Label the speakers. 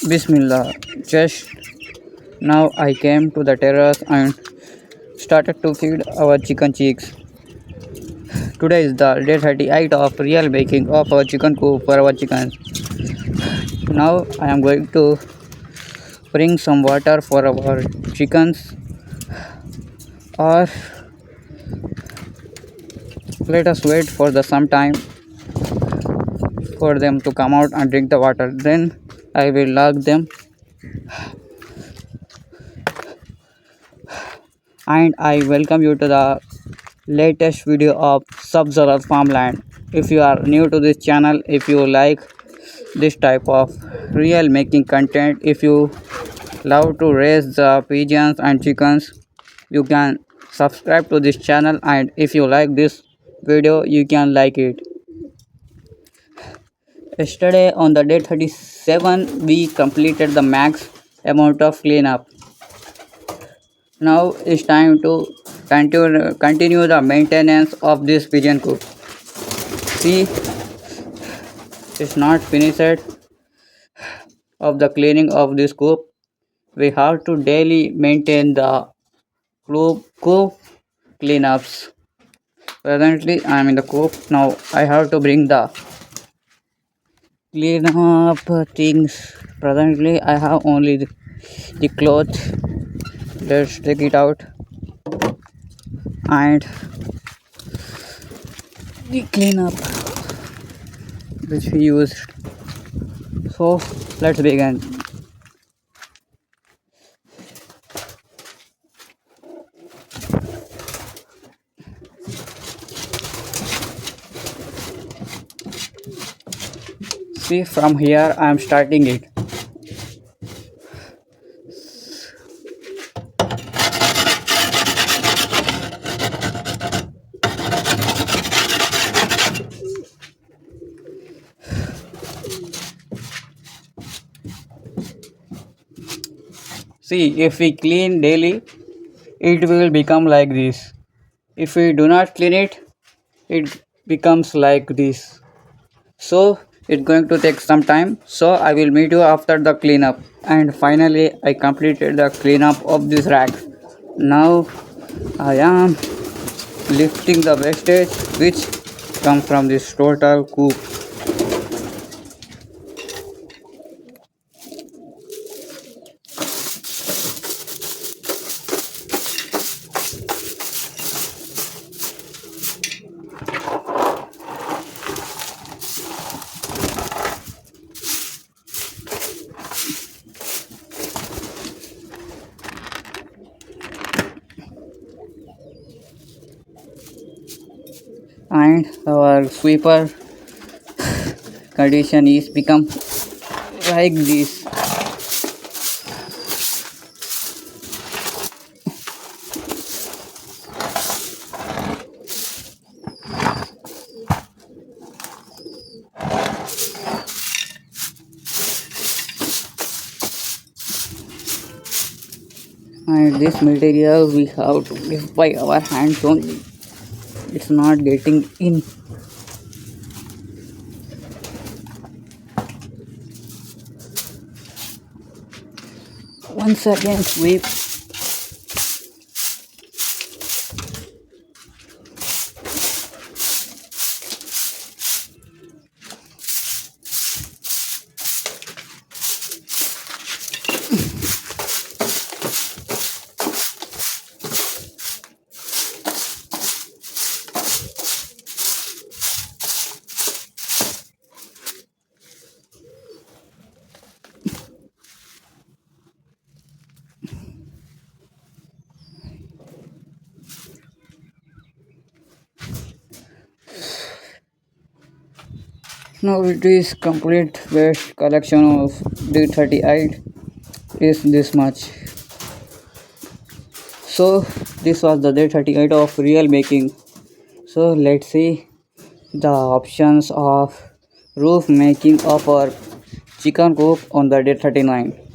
Speaker 1: Bismillah. Just now I came to the terrace and started to feed our chicken chicks. Today is the day 38 of real baking of our chicken coop for our chickens. Now I am going to bring some water for our chickens, or let us wait for the some time for them to come out and drink the water. Then I will lock them, and I welcome you to the latest video of SABZ ADAD farmland. If you are new to this channel, if you like this type of real making content, if you love to raise the pigeons and chickens, you can subscribe to this channel, and if you like this video you can like it. Yesterday on the day 37 we completed the max amount of cleanup. Now it's time to continue the maintenance of this pigeon coop. See, it's not finished of the cleaning of this coop. We have to daily maintain the coop cleanups. Presently I am in the coop. Now I have to bring the clean up things. Presently I have only the clothes. Let's take it out, and the cleanup which we used. So let's begin. See, from here I am starting it. See, if we clean daily, it will become like this. If we do not clean it, it becomes like this. So it's going to take some time. So I will meet you after the cleanup. And finally, I completed the cleanup of this rack. Now I am lifting the wastage which come from this total coop. And our sweeper condition is become like this. And this material we have to lift by our hands only. It's not getting in. Once again sweep. Now it is complete waste collection of D38 is this much. So this was the D38 of real making. So let's see the options of roof making of our chicken coop on the D39.